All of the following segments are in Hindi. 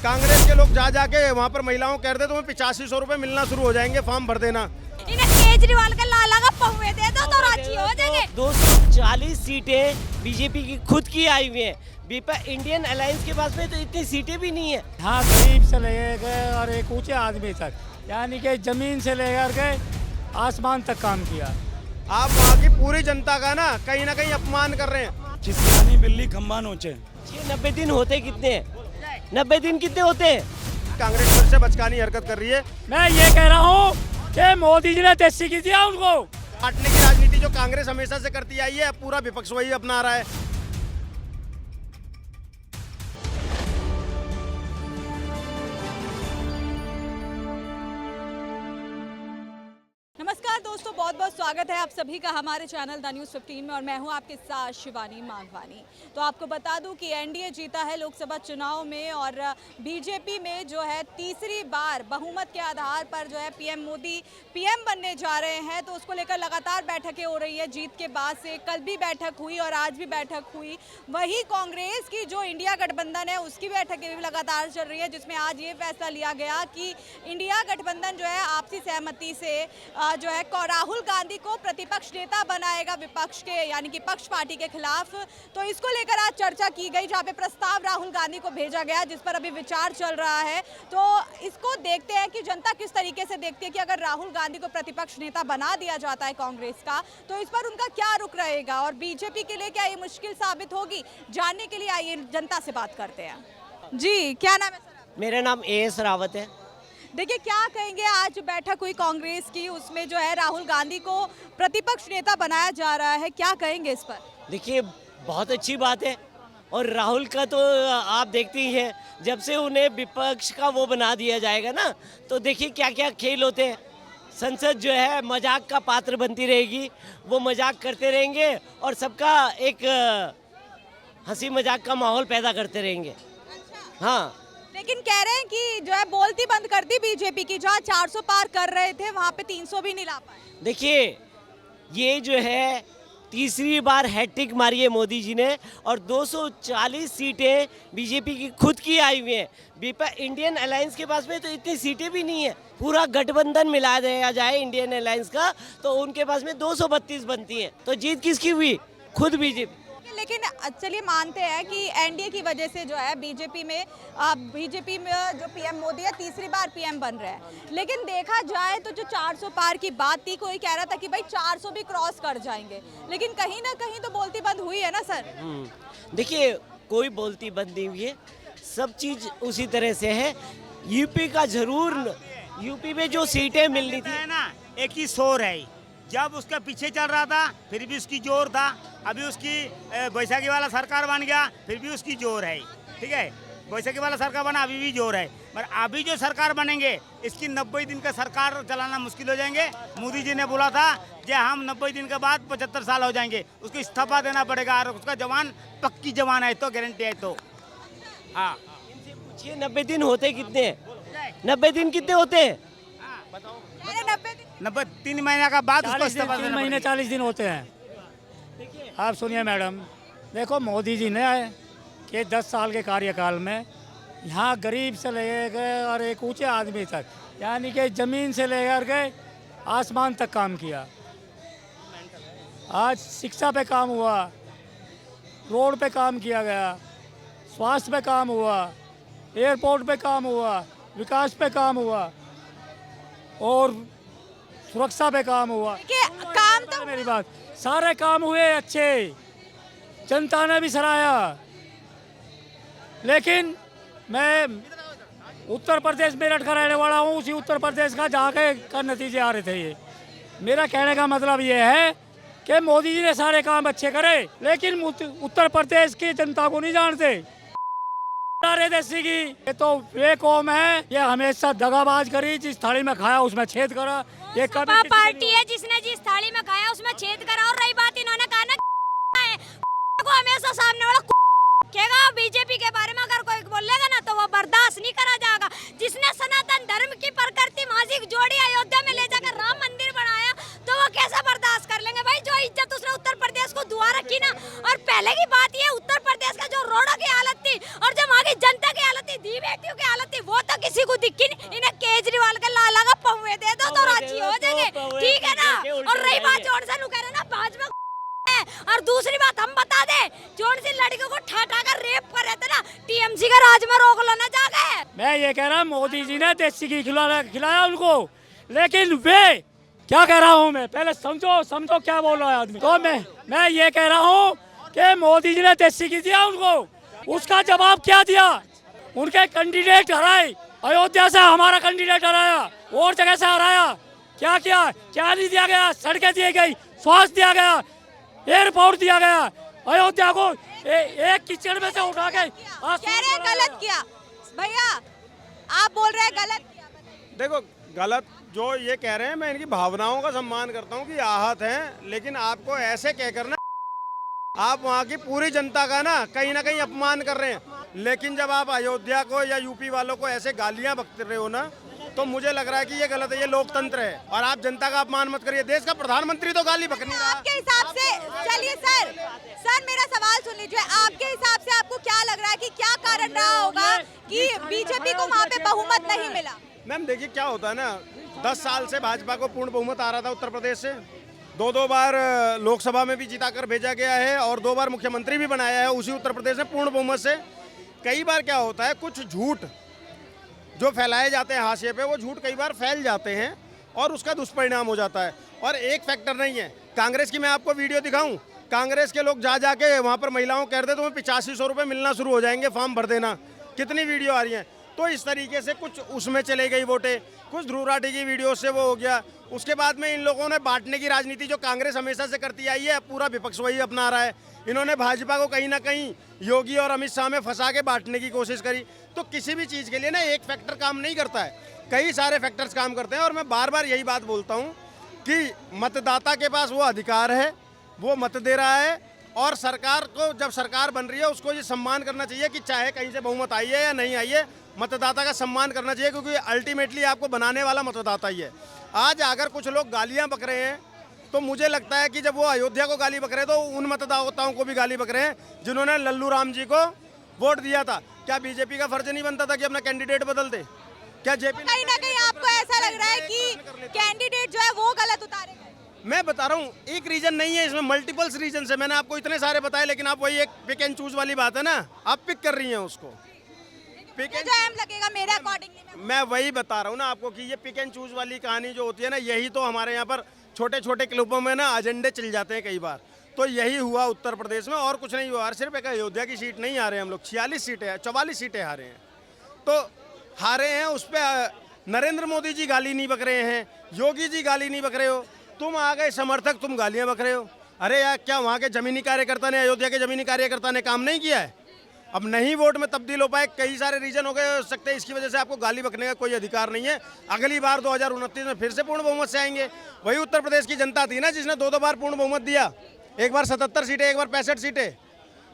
कांग्रेस के लोग जा जाके वहाँ पर महिलाओं को कह रहे तुम्हें 8500 रुपए मिलना शुरू हो जाएंगे, फॉर्म भर देना। इन्हें केजरीवाल का लाला का पहुए दे दो तो राजी हो जाएंगे। 240 सीटें बीजेपी की खुद की आई हुई हैं। इंडियन अलायंस के पास में तो इतनी सीटें भी नहीं है। हाँ, गरीब से लेकर और एक ऊंचे आदमी तक, यानी कि जमीन से लेकर के आसमान तक काम किया। आप वहाँ की पूरी जनता का ना कहीं अपमान कर रहे हैं। चिसियानी बिल्ली खम्बा नोचे। 90 दिन होते कितने हैं? 90 दिन कितने होते हैं? कांग्रेस फिर से बचकानी हरकत कर रही है। मैं ये कह रहा हूँ कि मोदी जी ने देसी की दिया उनको। काटने की राजनीति जो कांग्रेस हमेशा से करती आई है, पूरा विपक्ष वही अपना रहा है। नमस्कार दोस्तों, बहुत बहुत स्वागत है आप सभी का हमारे चैनल द न्यूज़ 15 में और मैं हूं आपके साथ शिवानी मांगवानी। तो आपको बता दूं कि एनडीए जीता है लोकसभा चुनाव में और बीजेपी में जो है तीसरी बार बहुमत के आधार पर जो है पीएम मोदी पीएम बनने जा रहे हैं। तो उसको लेकर लगातार बैठकें हो रही है। जीत के बाद से कल भी बैठक हुई और आज भी बैठक हुई। वही कांग्रेस की जो इंडिया गठबंधन है उसकी बैठकें भी लगातार चल रही है, जिसमें आज ये फैसला लिया गया कि इंडिया गठबंधन जो है आपसी सहमति से जो है राहुल गांधी को प्रतिपक्ष नेता बनाएगा विपक्ष के, यानी कि पक्ष पार्टी के खिलाफ। तो इसको लेकर आज चर्चा की गई, जहां पे प्रस्ताव राहुल गांधी को भेजा गया, जिस पर अभी विचार चल रहा है। तो इसको देखते हैं कि जनता किस तरीके से देखती है कि अगर राहुल गांधी को प्रतिपक्ष नेता बना दिया जाता है कांग्रेस का, तो इस पर उनका क्या रुख रहेगा और बीजेपी के लिए क्या ये मुश्किल साबित होगी। जानने के लिए आइए जनता से बात करते हैं। जी, क्या नाम है सर? मेरा नाम एएस रावत है। देखिए, क्या कहेंगे, आज बैठक हुई कांग्रेस की, उसमें जो है राहुल गांधी को प्रतिपक्ष नेता बनाया जा रहा है, क्या कहेंगे इस पर? देखिए, बहुत अच्छी बात है और राहुल का तो आप देखते ही हैं, जब से उन्हें विपक्ष का वो बना दिया जाएगा ना, तो देखिए क्या क्या खेल होते हैं। संसद जो है मजाक का पात्र बनती रहेगी, वो मजाक करते रहेंगे और सबका एक हंसी मजाक का माहौल पैदा करते रहेंगे। हाँ, लेकिन कह रहे हैं कि जो है बोलती बंद कर दी बीजेपी की, जहाँ 400 पार कर रहे थे वहाँ पे 300 भी नहीं ला पाए। देखिए, ये जो है तीसरी बार हैट्रिक मारी है मोदी जी ने और 240 सीटें बीजेपी की खुद की आई हुई हैं। इंडियन अलायंस के पास में तो इतनी सीटें भी नहीं है। पूरा गठबंधन मिला दिया जाए इंडियन अलायंस का तो उनके पास में 232 बनती है। तो जीत किसकी हुई? खुद बीजेपी। लेकिन चलिए मानते हैं कि एनडीए की वजह से जो है बीजेपी में जो पीएम मोदी है तीसरी बार पीएम बन रहे हैं। लेकिन देखा जाए तो जो 400 पार की बात थी, कोई कह रहा था कि भाई 400 भी क्रॉस कर जाएंगे, लेकिन कहीं ना कहीं तो बोलती बंद हुई है ना सर। देखिए, कोई बोलती बंद नहीं हुई है, सब चीज उसी तरह से है। यूपी का जरूर, यूपी में जो सीटें मिलनी थी ना, एक ही शोर है। जब उसका पीछे चल रहा था फिर भी उसकी जोर था, अभी उसकी बैसाखी वाला सरकार बन गया फिर भी उसकी जोर है। ठीक है, बैसाखी वाला सरकार बना अभी भी जोर है, पर अभी जो सरकार बनेंगे इसकी 90 दिन का सरकार चलाना मुश्किल हो जाएंगे। मोदी जी ने बोला था कि हम 90 दिन के बाद 75 साल हो जाएंगे, उसको इस्तीफा देना पड़ेगा और उसका जवान पक्की जवान है तो गारंटी है। तो हाँ, इनसे पूछिए 90 दिन होते कितने हैं? 90 दिन कितने होते हैं? 3 महीने का बाद उसको इस्तीफा 3 देना महीने पड़ेगा। 40 दिन होते हैं। आप सुनिए मैडम, देखो मोदी जी ने के 10 साल के कार्यकाल में यहाँ गरीब से लेकर और एक ऊंचे आदमी तक, यानी कि ज़मीन से लेकर के आसमान तक काम किया। आज शिक्षा पे काम हुआ, रोड पे काम किया गया, स्वास्थ्य पे काम हुआ, एयरपोर्ट पे काम हुआ, विकास पे काम हुआ और सुरक्षा पे काम हुआ। काम तो मेरी बात, सारे काम हुए अच्छे, जनता ने भी सराहा। लेकिन मैं उत्तर प्रदेश मेरठ का रहने वाला हूँ, उसी उत्तर प्रदेश का जहाँ के का नतीजे आ रहे थे। ये मेरा कहने का मतलब ये है कि मोदी जी ने सारे काम अच्छे करे, लेकिन उत्तर प्रदेश की जनता को नहीं जानते। सारे देसी की ये तो वे कौम है, ये हमेशा दगाबाज करी, जिस थाली में खाया उसमें छेद करा। ये सपा पार्टी है जिसने जिस थाली में खाया उसमें छेद करा। और रही बात, इन्होंने कहा ना को हमेशा सामने वाला कहेगा बीजेपी के बारे में, अगर कोई बोलेगा ना तो वो बर्दाश्त नहीं करा जाएगा। जिसने सनातन धर्म की प्रकृति मासिक जोड़ी अयोध्या में ले जाकर राम मंदिर बनाया तो वो कैसे बर्दाश्त कर लेंगे भाई। जो इज्जत उसने उत्तर प्रदेश को दुआ रखी ना, और पहले की बात ये उत्तर प्रदेश का जो रोडों की हालत थी और जो वहाँ की जनता की हालत थी, दी बेटियों की हालत दूसरी बात हम बता दे, जोन सी लड़कियों को ठा कर रेप कर रहे थे ना, टीएमसी का राज में रोक लो ना जाके। मैं ये कह रहा हूँ मोदी जी ने देसी घी खिलाया उनको, लेकिन वे क्या कह रहा हूँ मैं, पहले समझो क्या बोल रहा है आदमी। तो मैं ये कह रहा हूँ कि मोदी जी ने देसी घी दिया उनको, उसका जवाब क्या दिया? उनके कैंडिडेट हराए, अयोध्या से हमारा कैंडिडेट हराया, और जगह से हराया, क्या किया? क्या नहीं दिया गया? सड़कें दी गई, स्वास्थ्य दिया गया, एयरपोर्ट दिया गया, अयोध्या को एक कीचड़ में से उठा के कह रहे हैं गलत किया। भैया आप बोल रहे हैं गलत किया। देखो गलत जो ये कह रहे हैं, मैं इनकी भावनाओं का सम्मान करता हूँ कि आहत हैं, लेकिन आपको ऐसे कहकर ना आप वहाँ की पूरी जनता का ना कहीं अपमान कर रहे हैं। लेकिन जब आप अयोध्या को या यूपी वालों को ऐसे गालियाँ बक रहे हो ना, तो मुझे लग रहा है कि ये गलत है, ये लोकतंत्र है और आप जनता का अपमान मत करिए। देश का प्रधानमंत्री तो गाली बक नहीं रहा। आपके हिसाब से चलिए सर मेरा सवाल सुन लीजिए, आपके हिसाब से आपको क्या लग रहा है कि क्या कारण रहा होगा कि बीजेपी को वहाँ पे बहुमत नहीं मिला? मैम देखिए क्या होता है ना, 10 साल से भाजपा को पूर्ण बहुमत आ रहा था उत्तर प्रदेश से, दो बार लोकसभा में भी जीता कर भेजा गया है और 2 बार मुख्यमंत्री भी बनाया है उसी उत्तर प्रदेश में पूर्ण बहुमत से। कई बार क्या होता है, कुछ झूठ जो फैलाए जाते हैं हाशिए पे, वो झूठ कई बार फैल जाते हैं और उसका दुष्परिणाम हो जाता है। और एक फैक्टर नहीं है कांग्रेस की, मैं आपको वीडियो दिखाऊं, कांग्रेस के लोग जा के वहाँ पर महिलाओं कह रहे थे तुम्हें 8500 रुपये मिलना शुरू हो जाएंगे, फॉर्म भर देना। कितनी वीडियो आ रही हैं। तो इस तरीके से कुछ उसमें चले गई वोटें, कुछ ध्रुव राठी की वीडियो से वो हो गया। उसके बाद में इन लोगों ने बांटने की राजनीति जो कांग्रेस हमेशा से करती आई है, पूरा विपक्ष वही अपना रहा है। इन्होंने भाजपा को कहीं ना कहीं योगी और अमित शाह में फंसा के बांटने की कोशिश करी। तो किसी भी चीज़ के लिए ना एक फैक्टर काम नहीं करता है, कई सारे फैक्टर्स काम करते हैं। और मैं बार बार यही बात बोलता हूँ कि मतदाता के पास वो अधिकार है, वो मत दे रहा है और सरकार को जब सरकार बन रही है उसको ये सम्मान करना चाहिए कि चाहे कहीं से बहुमत आई है या नहीं आई है, मतदाता का सम्मान करना चाहिए, क्योंकि अल्टीमेटली आपको बनाने वाला मतदाता ही है। आज अगर कुछ लोग गालियां बक रहे हैं तो मुझे लगता है कि जब वो अयोध्या को गाली बक रहे हैं तो उन मतदाताओं को भी गाली बक रहे हैं जिन्होंने लल्लू राम जी को वोट दिया था। क्या बीजेपी का फर्ज नहीं बनता था कि अपना कैंडिडेट बदल दे? क्या जेपी कहीं ना कहीं आपको ऐसा लग रहा है कि कैंडिडेट जो है वो गलत उतारे गए? मैं बता रहा हूँ, एक रीजन नहीं है, इसमें मल्टीपल्स रीजन है। मैंने आपको इतने सारे बताए, लेकिन आप वही एक पिक एंड चूज वाली बात है ना, आप पिक कर रही हैं उसको। पिक एंड जो अहम लगेगा मेरे अकॉर्डिंग मैं वही बता रहा हूँ ना आपको कि ये पिक एंड चूज वाली कहानी जो होती है ना, यही तो हमारे यहाँ पर छोटे छोटे क्लबों में ना एजेंडे चल जाते हैं कई बार। तो यही हुआ उत्तर प्रदेश में, और कुछ नहीं हुआ। और सिर्फ एक अयोध्या की सीट नहीं हारे हम लोग, 46 सीटें 44 सीटें हारे हैं। तो हारे हैं उस पर नरेंद्र मोदी जी गाली नहीं बक रहे हैं, योगी जी गाली नहीं बक रहे हो, तुम आ गए समर्थक, तुम गालियां बक रहे हो। अरे यार, क्या वहाँ के जमीनी कार्यकर्ता ने, अयोध्या के जमीनी कार्यकर्ता ने काम नहीं किया है? अब नहीं वोट में तब्दील हो पाए, कई सारे रीजन हो गए हो सकते हैं, इसकी वजह से आपको गाली बकने का कोई अधिकार नहीं है। अगली बार 2029 में फिर से पूर्ण बहुमत से आएंगे। वही उत्तर प्रदेश की जनता थी ना जिसने 2 बार पूर्ण बहुमत दिया, एक बार 77 सीटें, एक बार 65 सीटें।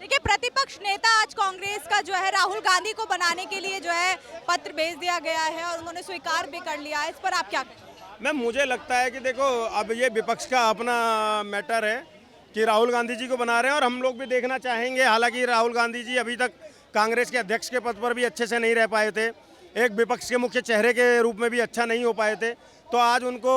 देखिए, प्रतिपक्ष नेता आज कांग्रेस का जो है राहुल गांधी को बनाने के लिए जो है पत्र भेज दिया गया है और उन्होंने स्वीकार भी कर लिया है। इस पर आप क्या कहें? मैम मुझे लगता है कि देखो, अब ये विपक्ष का अपना मैटर है कि राहुल गांधी जी को बना रहे हैं और हम लोग भी देखना चाहेंगे। हालांकि राहुल गांधी जी अभी तक कांग्रेस के अध्यक्ष के पद पर भी अच्छे से नहीं रह पाए थे, एक विपक्ष के मुख्य चेहरे के रूप में भी अच्छा नहीं हो पाए थे। तो आज उनको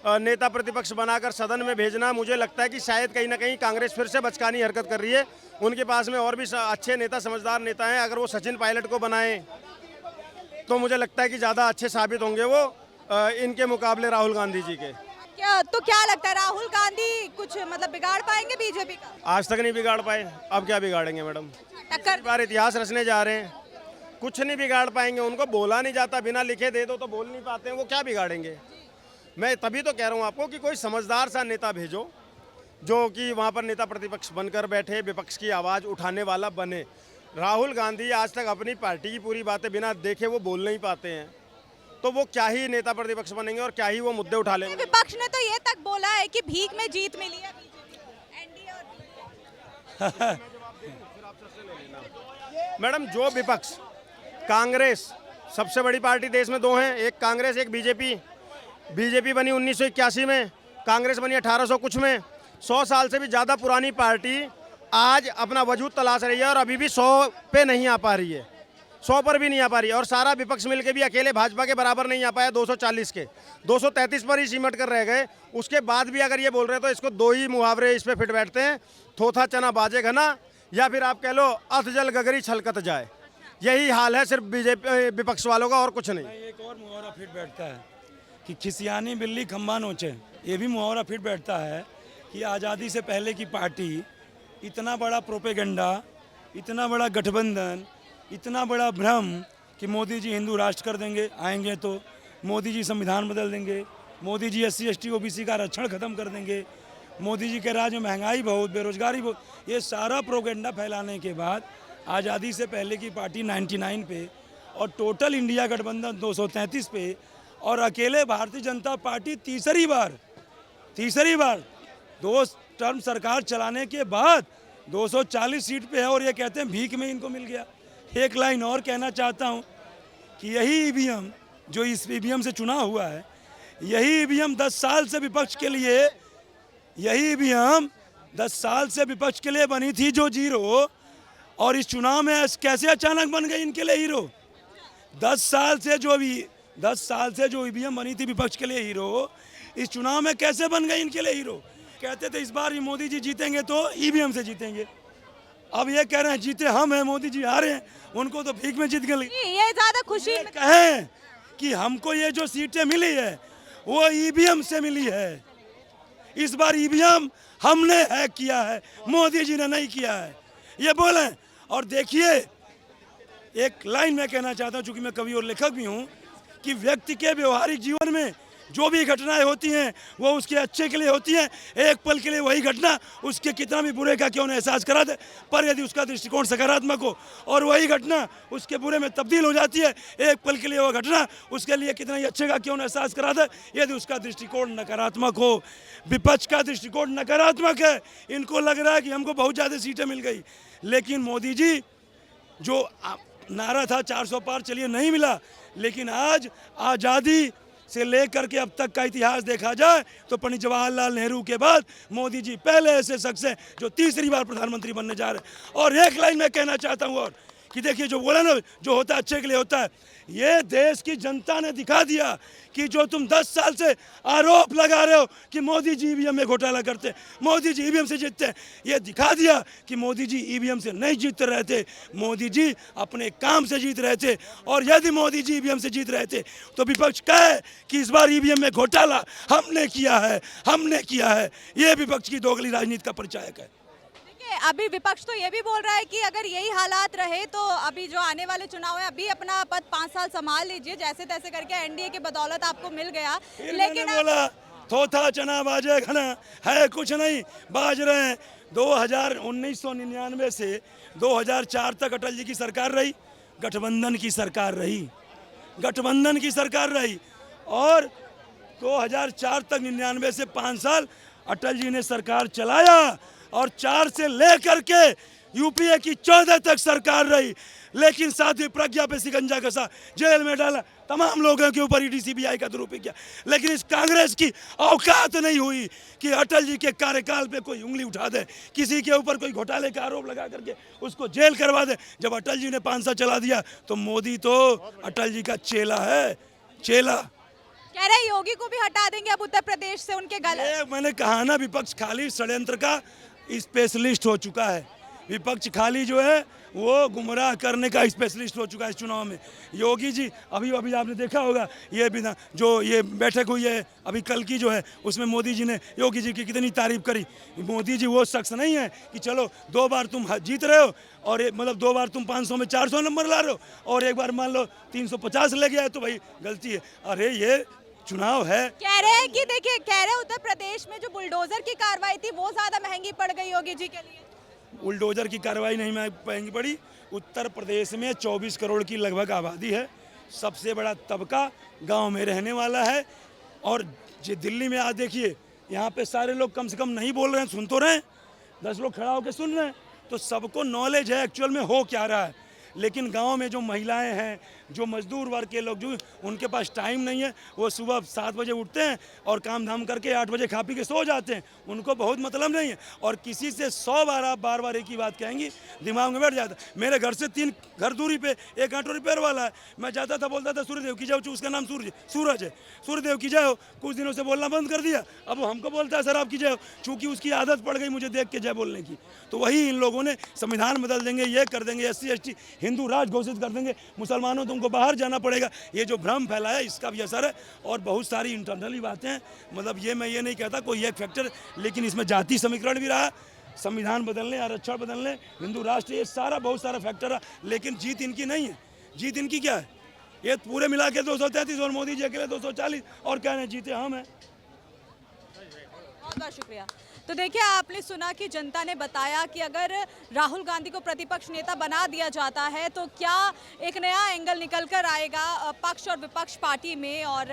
नेता प्रतिपक्ष बनाकर सदन में भेजना, मुझे लगता है कि शायद कहीं ना कहीं कांग्रेस फिर से बचकानी हरकत कर रही है। उनके पास में और भी अच्छे नेता, समझदार नेता हैं। अगर वो सचिन पायलट को बनाएं तो मुझे लगता है कि ज़्यादा अच्छे साबित होंगे वो इनके मुकाबले राहुल गांधी जी के। क्या लगता है, राहुल गांधी कुछ मतलब बिगाड़ पाएंगे बीजेपी का? आज तक नहीं बिगाड़ पाए, अब क्या बिगाड़ेंगे मैडम? टक्कर बार इतिहास रचने जा रहे हैं, कुछ नहीं बिगाड़ पाएंगे। उनको बोला नहीं जाता, बिना लिखे दे दो तो बोल नहीं पाते हैं, वो क्या बिगाड़ेंगे? मैं तभी तो कह रहा हूँ आपको कि कोई समझदार सा नेता भेजो जो कि वहाँ पर नेता प्रतिपक्ष बनकर बैठे, विपक्ष की आवाज़ उठाने वाला बने। राहुल गांधी आज तक अपनी पार्टी की पूरी बातें बिना देखे वो बोल नहीं पाते हैं, तो वो क्या ही नेता प्रतिपक्ष बनेंगे और क्या ही वो मुद्दे उठा लेंगे। विपक्ष ने तो ये तक बोला है कि भीख में जीत मिली है एनडीए और मैडम, जो विपक्ष, कांग्रेस सबसे बड़ी पार्टी देश में 2 हैं, एक कांग्रेस एक बीजेपी। बीजेपी बनी 1981 में, कांग्रेस बनी 1800 कुछ में। 100 साल से भी ज़्यादा पुरानी पार्टी आज अपना वजूद तलाश रही है और अभी भी 100 पे नहीं आ पा रही है। 100 पर भी नहीं आ पा रही, और सारा विपक्ष मिलके भी अकेले भाजपा के बराबर नहीं आ पाया 240 के, 233 पर ही सिमट कर रह गए। उसके बाद भी अगर ये बोल रहे हैं तो इसको दो ही मुहावरे इस पे फिट बैठते हैं, थोथा चना बाजे घना, या फिर आप कह लो अथ जल गगरी छलकत जाए। यही हाल है सिर्फ बीजेपी विपक्ष वालों का, और कुछ नहीं। एक और मुहावरा फिट बैठता है कि खिसियानी बिल्ली खम्बा नोचे। ये भी मुहावरा फिट बैठता है कि आज़ादी से पहले की पार्टी, इतना बड़ा प्रोपेगेंडा, इतना बड़ा गठबंधन, इतना बड़ा भ्रम कि मोदी जी हिंदू राष्ट्र कर देंगे, आएंगे तो मोदी जी संविधान बदल देंगे, Modi ji SC ST OBC का आरक्षण खत्म कर देंगे, मोदी जी के राज में महंगाई बहुत, बेरोजगारी बहुत, ये सारा प्रोपेगेंडा फैलाने के बाद आज़ादी से पहले की पार्टी 99 पे और टोटल इंडिया गठबंधन 233 पे, और अकेले भारतीय जनता पार्टी तीसरी बार 2 टर्म सरकार चलाने के बाद 240 सीट पे है, और ये कहते हैं भीख में इनको मिल गया। एक लाइन और कहना चाहता हूँ कि यही EVM जो इस EVM से चुनाव हुआ है, यही EVM 10 साल से विपक्ष के लिए, यही EVM 10 साल से विपक्ष के लिए बनी थी जो जीरो, और इस चुनाव में कैसे अचानक बन गई इनके लिए हीरो। 10 साल से जो EVM बनी थी विपक्ष के लिए हीरो, इस चुनाव में कैसे बन गई इनके लिए हीरो। कहते थे इस बार ही मोदी जी जीतेंगे तो EVM से जीतेंगे, अब ये कह रहे हैं जीते हम हैं, मोदी जी हारे हैं, उनको तो भीख में जीत गए। ये ज्यादा खुशी कहें कि हमको ये जो सीटें मिली है वो EVM से मिली है। इस बार EVM हमने हैक किया है, मोदी जी ने नहीं किया है, ये बोलें। और देखिए, एक लाइन मैं कहना चाहता हूँ, चूंकि मैं कवि और लेखक भी हूँ, कि व्यक्ति के व्यवहारिक जीवन में जो भी घटनाएं होती हैं वो उसके अच्छे के लिए होती हैं। एक पल के लिए वही घटना उसके कितना भी बुरे का क्यों न एहसास करा दे, पर यदि उसका दृष्टिकोण सकारात्मक हो और वही घटना उसके बुरे में तब्दील हो जाती है, एक पल के लिए वह घटना उसके लिए कितना ही अच्छे का क्यों न एहसास करा दे, यदि उसका दृष्टिकोण नकारात्मक हो। विपक्ष का दृष्टिकोण नकारात्मक है, इनको लग रहा है कि हमको बहुत ज़्यादा सीटें मिल गई, लेकिन मोदी जी जो नारा था 400 पार, चलिए नहीं मिला, लेकिन आज आज़ादी से लेकर के अब तक का इतिहास देखा जाए तो पंडित जवाहरलाल नेहरू के बाद मोदी जी पहले ऐसे शख्स हैं जो तीसरी बार प्रधानमंत्री बनने जा रहे हैं। और एक लाइन मैं कहना चाहता हूँ और कि देखिए, जो बोला ना, जो होता है अच्छे के लिए होता है, ये देश की जनता ने दिखा दिया कि जो तुम 10 साल से आरोप लगा रहे हो कि मोदी जी EVM में घोटाला करते, मोदी जी EVM से जीतते हैं, ये दिखा दिया कि मोदी जी EVM से नहीं जीत रहे थे, मोदी जी अपने काम से जीत रहे थे। और यदि मोदी जी EVM से जीत रहे थे तो विपक्ष कहे कि इस बार EVM में घोटाला हमने किया है, ये विपक्ष की दोगली राजनीति का परिचायक है। अभी विपक्ष तो ये भी बोल रहा है कि अगर यही हालात रहे तो अभी जो आने वाले चुनाव है, अभी अपना पद 5 साल संभाल लीजिए, जैसे तैसे करके एनडीए की बदौलत आपको मिल गया। लेकिन बोला थोथा चना बाजे घना है, कुछ नहीं बाज रहे हैं। 1999 से 2004 तक अटल जी की सरकार रही, गठबंधन की सरकार रही, और 2004 तक 99 से 5 साल अटल जी ने सरकार चलाया, और 4 से लेकर के UPA की 14 तक सरकार रही, लेकिन साध्वी प्रज्ञा पे शिकंजा कसा, जेल में डाला, तमाम लोगों के ऊपर ED CBI का दुरुपयोग किया। लेकिन इस कांग्रेस की औकात नहीं हुई कि अटल जी के कार्यकाल पे कोई उंगली उठा दे, किसी के ऊपर कोई घोटाले का आरोप लगा करके उसको जेल करवा दे। जब अटल जी ने 5 साल चला दिया तो मोदी तो अटल जी का चेला है, चेला। कह रहे योगी को भी हटा देंगे अब उत्तर प्रदेश से, उनके गले। मैंने कहा ना, विपक्ष खाली षड्यंत्र का स्पेशलिस्ट हो चुका है। विपक्ष खाली जो है वो गुमराह करने का स्पेशलिस्ट हो चुका है इस चुनाव में। योगी जी अभी आपने देखा होगा, ये बिना जो ये बैठक हुई है अभी कल की जो है, उसमें मोदी जी ने योगी जी की कितनी तारीफ करी। मोदी जी वो शख्स नहीं है कि चलो 2 बार तुम जीत रहे हो और मतलब 2 बार तुम 500 में 400 नंबर ला रहे हो और एक बार मान लो 350 ले गया है तो भाई गलती है। अरे ये चुनाव है। कह रहे हैं कि देखिए, कह रहे उत्तर प्रदेश में जो बुलडोजर की कार्रवाई थी वो ज्यादा महंगी पड़ गई योगी जी के लिए। बुलडोजर की कार्रवाई नहीं महंगी पड़ी। उत्तर प्रदेश में 24 करोड़ की लगभग आबादी है, सबसे बड़ा तबका गांव में रहने वाला है। और जो दिल्ली में आज देखिए, यहाँ पे सारे लोग कम से कम नहीं बोल रहे हैं, सुन तो रहे हैं, 10 लोग खड़ा होकर सुन रहे हैं, तो सबको नॉलेज है एक्चुअल में हो क्या रहा है। लेकिन गांव में जो महिलाएं हैं, जो मजदूर वर्ग के लोग जो उनके पास टाइम नहीं है, वो सुबह 7 बजे उठते हैं और काम धाम करके 8 बजे खा पी के सो जाते हैं, उनको बहुत मतलब नहीं है। और किसी से 100 बार आप बार बार एक ही बात कहेंगी, दिमाग में बैठ जाता है। मेरे घर से 3 घर दूरी पे एक ऑटो रिपेयर वाला है, मैं जाता था बोलता था सूर्यदेव की जय, उसका नाम सूरज है, सूर्यदेव की जय हो। कुछ दिनों से बोलना बंद कर दिया, अब वो हमको बोलता है सर आपकी जय हो, चूँकि उसकी आदत पड़ गई मुझे देख के जय बोलने की। तो वही इन लोगों ने संविधान बदल देंगे, ये कर देंगे, SC ST हिंदू राज घोषित कर देंगे, मुसलमानों तुमको बाहर जाना पड़ेगा। ये जो भ्रम फैला है इसका भी असर है। और बहुत सारी इंटरनली बातें हैं, मतलब ये मैं ये नहीं कहता कोई एक फैक्टर, लेकिन इसमें जाति समीकरण भी रहा, संविधान बदलने, आरक्षण बदलने, हिंदू राष्ट्र, ये सारा बहुत सारा फैक्टर है। लेकिन जीत इनकी नहीं है। जीत इनकी क्या है? ये पूरे मिला के 233 और मोदी जी अकेले 240 और क्या नहीं, जीते हम हैं। बहुत बहुत शुक्रिया। तो देखिए, आपने सुना कि जनता ने बताया कि अगर राहुल गांधी को प्रतिपक्ष नेता बना दिया जाता है तो क्या एक नया एंगल निकल कर आएगा पक्ष और विपक्ष पार्टी में। और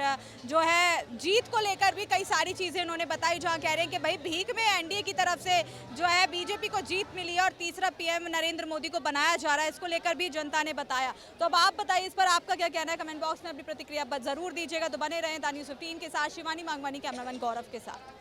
जो है जीत को लेकर भी कई सारी चीज़ें उन्होंने बताई, जहां कह रहे हैं कि भाई भीख में एनडीए की तरफ से जो है बीजेपी को जीत मिली है और तीसरा पीएम नरेंद्र मोदी को बनाया जा रहा है, इसको लेकर भी जनता ने बताया। तो अब आप बताइए इस पर आपका क्या कहना है, कमेंट बॉक्स में अपनी प्रतिक्रिया ज़रूर दीजिएगा। तो बने रहें द न्यूज़ 15 के साथ। शिवानी मांगवानी, कैमरामैन गौरव के साथ।